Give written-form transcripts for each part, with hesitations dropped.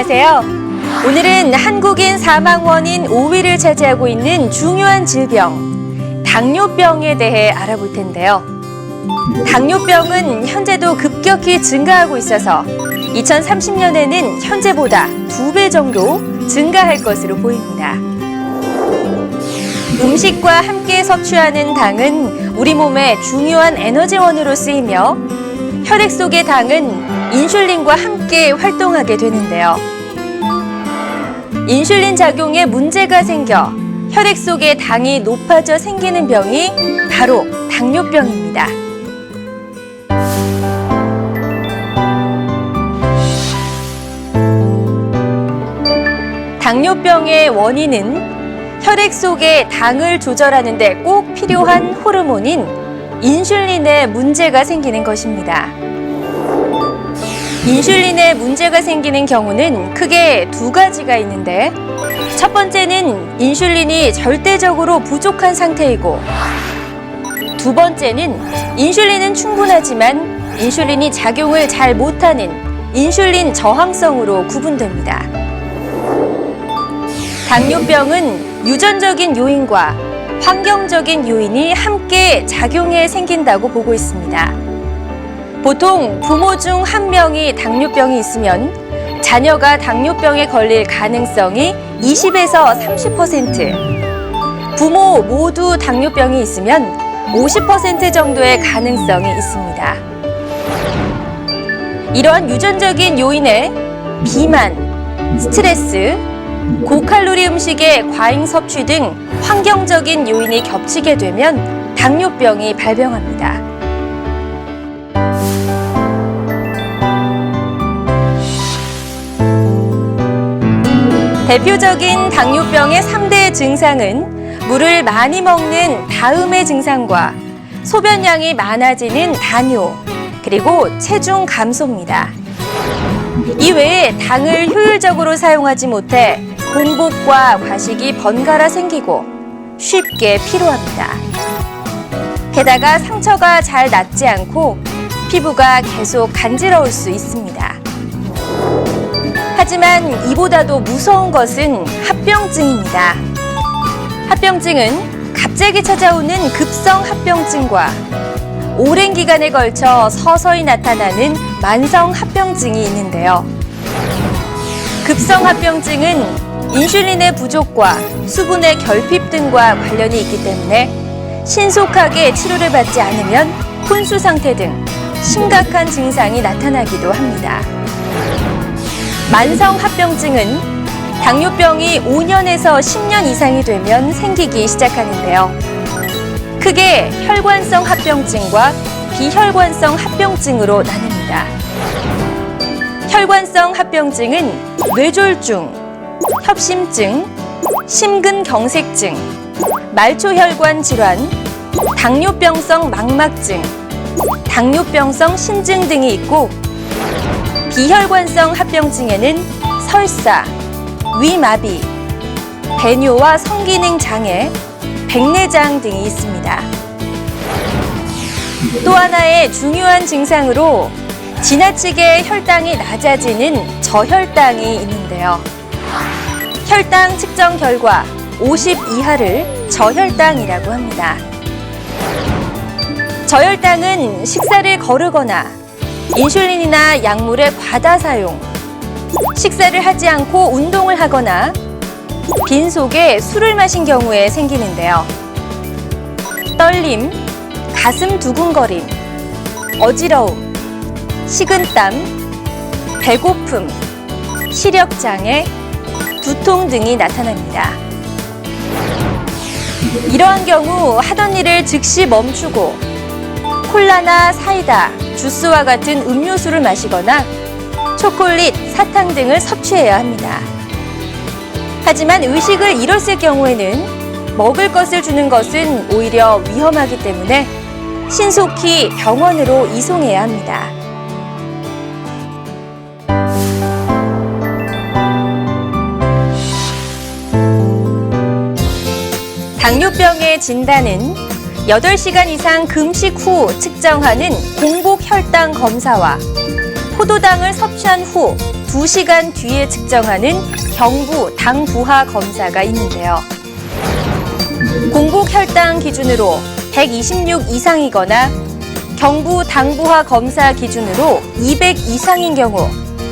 안녕하세요. 오늘은 한국인 사망 원인 5위를 차지하고 있는 중요한 질병, 당뇨병에 대해 알아볼 텐데요. 당뇨병은 현재도 급격히 증가하고 있어서 2030년에는 현재보다 2배 정도 증가할 것으로 보입니다. 음식과 함께 섭취하는 당은 우리 몸의 중요한 에너지원으로 쓰이며 혈액 속의 당은 인슐린과 함께 활동하게 되는데요. 인슐린 작용에 문제가 생겨 혈액 속의 당이 높아져 생기는 병이 바로 당뇨병입니다. 당뇨병의 원인은 혈액 속의 당을 조절하는 데 꼭 필요한 호르몬인 인슐린에 문제가 생기는 것입니다. 인슐린에 문제가 생기는 경우는 크게 두 가지가 있는데, 첫 번째는 인슐린이 절대적으로 부족한 상태이고, 두 번째는 인슐린은 충분하지만 인슐린이 작용을 잘 못하는 인슐린 저항성으로 구분됩니다. 당뇨병은 유전적인 요인과 환경적인 요인이 함께 작용해 생긴다고 보고 있습니다. 보통 부모 중 한 명이 당뇨병이 있으면 자녀가 당뇨병에 걸릴 가능성이 20에서 30%, 부모 모두 당뇨병이 있으면 50% 정도의 가능성이 있습니다. 이러한 유전적인 요인에 비만, 스트레스, 고칼로리 음식의 과잉 섭취 등 환경적인 요인이 겹치게 되면 당뇨병이 발병합니다. 대표적인 당뇨병의 3대 증상은 물을 많이 먹는 다음의 증상과 소변량이 많아지는 다뇨, 그리고 체중 감소입니다. 이 외에 당을 효율적으로 사용하지 못해 공복과 과식이 번갈아 생기고 쉽게 피로합니다. 게다가 상처가 잘 낫지 않고 피부가 계속 간지러울 수 있습니다. 하지만 이보다도 무서운 것은 합병증입니다. 합병증은 갑자기 찾아오는 급성 합병증과 오랜 기간에 걸쳐 서서히 나타나는 만성 합병증이 있는데요. 급성 합병증은 인슐린의 부족과 수분의 결핍 등과 관련이 있기 때문에 신속하게 치료를 받지 않으면 혼수 상태 등 심각한 증상이 나타나기도 합니다. 만성 합병증은 당뇨병이 5년에서 10년 이상이 되면 생기기 시작하는데요. 크게 혈관성 합병증과 비혈관성 합병증으로 나뉩니다. 혈관성 합병증은 뇌졸중, 협심증, 심근경색증, 말초혈관 질환, 당뇨병성 망막증, 당뇨병성 신증 등이 있고, 비혈관성 합병증에는 설사, 위마비, 배뇨와 성기능 장애, 백내장 등이 있습니다. 또 하나의 중요한 증상으로 지나치게 혈당이 낮아지는 저혈당이 있는데요. 혈당 측정 결과 50 이하를 저혈당이라고 합니다. 저혈당은 식사를 거르거나 인슐린이나 약물의 과다 사용, 식사를 하지 않고 운동을 하거나 빈속에 술을 마신 경우에 생기는데요. 떨림, 가슴 두근거림, 어지러움, 식은땀, 배고픔, 시력장애, 두통 등이 나타납니다. 이러한 경우 하던 일을 즉시 멈추고 콜라나 사이다, 주스와 같은 음료수를 마시거나 초콜릿, 사탕 등을 섭취해야 합니다. 하지만 의식을 잃었을 경우에는 먹을 것을 주는 것은 오히려 위험하기 때문에 신속히 병원으로 이송해야 합니다. 당뇨병의 진단은 8시간 이상 금식 후 측정하는 공복 혈당 검사와 포도당을 섭취한 후 2시간 뒤에 측정하는 경부 당 부하 검사가 있는데요. 공복 혈당 기준으로 126 이상이거나 경부 당 부하 검사 기준으로 200 이상인 경우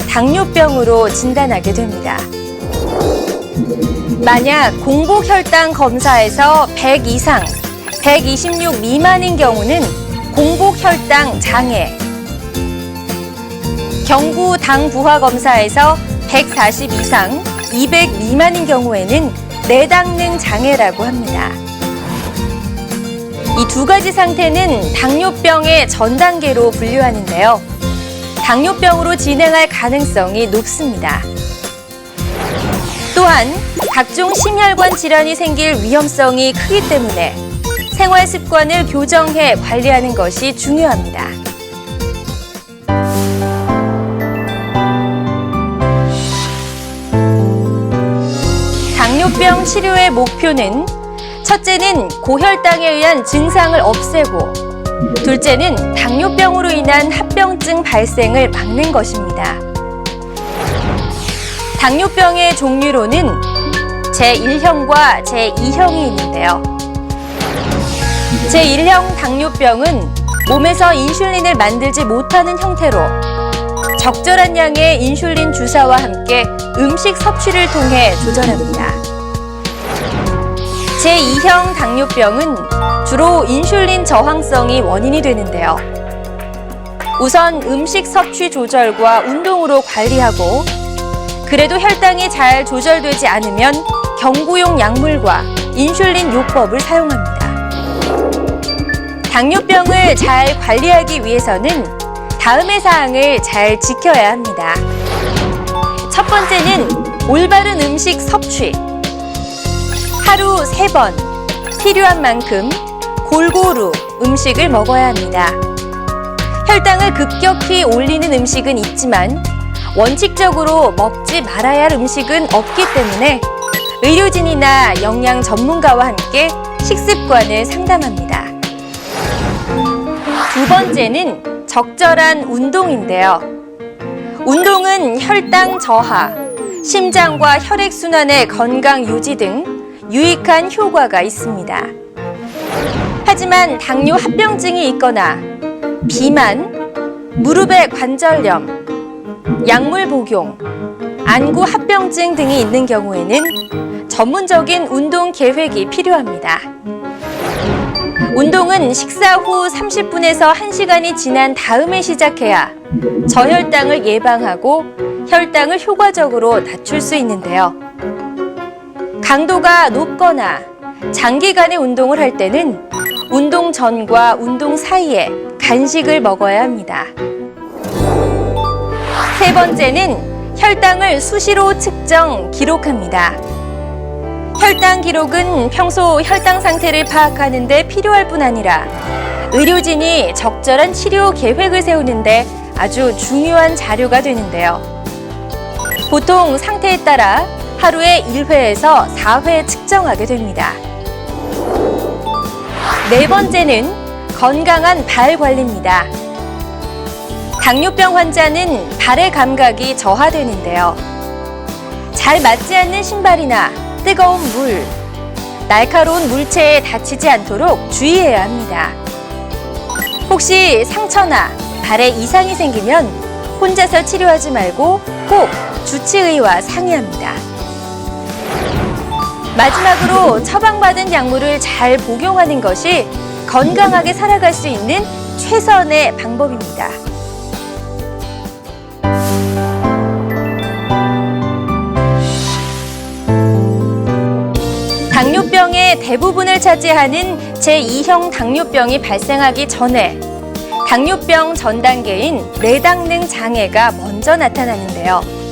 당뇨병으로 진단하게 됩니다. 만약 공복 혈당 검사에서 100 이상, 126 미만인 경우는 공복 혈당 장애, 경부 당 부하 검사에서 140 이상, 200 미만인 경우에는 내당능 장애라고 합니다. 이 두 가지 상태는 당뇨병의 전 단계로 분류하는데요. 당뇨병으로 진행할 가능성이 높습니다. 또한 각종 심혈관 질환이 생길 위험성이 크기 때문에 생활 습관을 교정해 관리하는 것이 중요합니다. 당뇨병 치료의 목표는 첫째는 고혈당에 의한 증상을 없애고 둘째는 당뇨병으로 인한 합병증 발생을 막는 것입니다. 당뇨병의 종류로는 제1형과 제2형이 있는데요. 제1형 당뇨병은 몸에서 인슐린을 만들지 못하는 형태로 적절한 양의 인슐린 주사와 함께 음식 섭취를 통해 조절합니다. 제2형 당뇨병은 주로 인슐린 저항성이 원인이 되는데요. 우선 음식 섭취 조절과 운동으로 관리하고 그래도 혈당이 잘 조절되지 않으면 경구용 약물과 인슐린 요법을 사용합니다. 당뇨병을 잘 관리하기 위해서는 다음의 사항을 잘 지켜야 합니다. 첫 번째는 올바른 음식 섭취. 하루 3번, 필요한 만큼 골고루 음식을 먹어야 합니다. 혈당을 급격히 올리는 음식은 있지만 원칙적으로 먹지 말아야 할 음식은 없기 때문에 의료진이나 영양 전문가와 함께 식습관을 상담합니다. 두 번째는 적절한 운동인데요. 운동은 혈당 저하, 심장과 혈액순환의 건강 유지 등 유익한 효과가 있습니다. 하지만 당뇨 합병증이 있거나 비만, 무릎의 관절염, 약물 복용, 안구 합병증 등이 있는 경우에는 전문적인 운동 계획이 필요합니다. 운동은 식사 후 30분에서 1시간이 지난 다음에 시작해야 저혈당을 예방하고 혈당을 효과적으로 낮출 수 있는데요. 강도가 높거나 장기간의 운동을 할 때는 운동 전과 운동 사이에 간식을 먹어야 합니다. 세 번째는 혈당을 수시로 측정, 기록합니다. 혈당 기록은 평소 혈당 상태를 파악하는 데 필요할 뿐 아니라 의료진이 적절한 치료 계획을 세우는 데 아주 중요한 자료가 되는데요. 보통 상태에 따라 하루에 1회에서 4회 측정하게 됩니다. 네 번째는 건강한 발 관리입니다. 당뇨병 환자는 발의 감각이 저하되는데요. 잘 맞지 않는 신발이나 뜨거운 물, 날카로운 물체에 다치지 않도록 주의해야 합니다. 혹시 상처나 발에 이상이 생기면 혼자서 치료하지 말고 꼭 주치의와 상의합니다. 마지막으로 처방받은 약물을 잘 복용하는 것이 건강하게 살아갈 수 있는 최선의 방법입니다. 당뇨병의 대부분을 차지하는 제2형 당뇨병이 발생하기 전에 당뇨병 전 단계인 내당능 장애가 먼저 나타나는데요.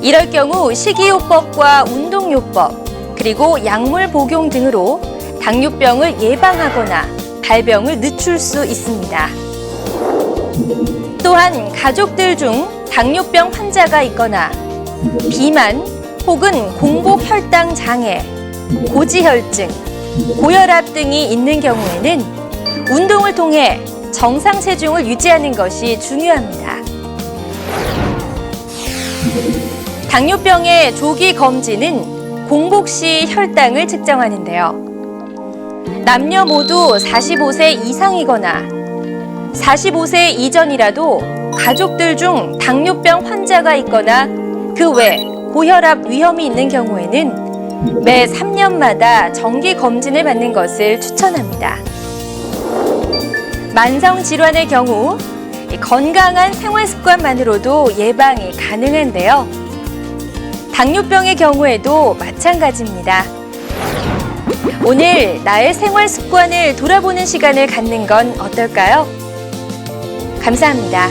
이럴 경우 식이요법과 운동요법, 그리고 약물 복용 등으로 당뇨병을 예방하거나 발병을 늦출 수 있습니다. 또한 가족들 중 당뇨병 환자가 있거나 비만 혹은 공복 혈당 장애, 고지혈증, 고혈압 등이 있는 경우에는 운동을 통해 정상 체중을 유지하는 것이 중요합니다. 당뇨병의 조기 검진은 공복 시 혈당을 측정하는데요. 남녀 모두 45세 이상이거나 45세 이전이라도 가족들 중 당뇨병 환자가 있거나 그 외 고혈압 위험이 있는 경우에는 매 3년마다 정기 검진을 받는 것을 추천합니다. 만성 질환의 경우 건강한 생활 습관만으로도 예방이 가능한데요. 당뇨병의 경우에도 마찬가지입니다. 오늘 나의 생활 습관을 돌아보는 시간을 갖는 건 어떨까요? 감사합니다.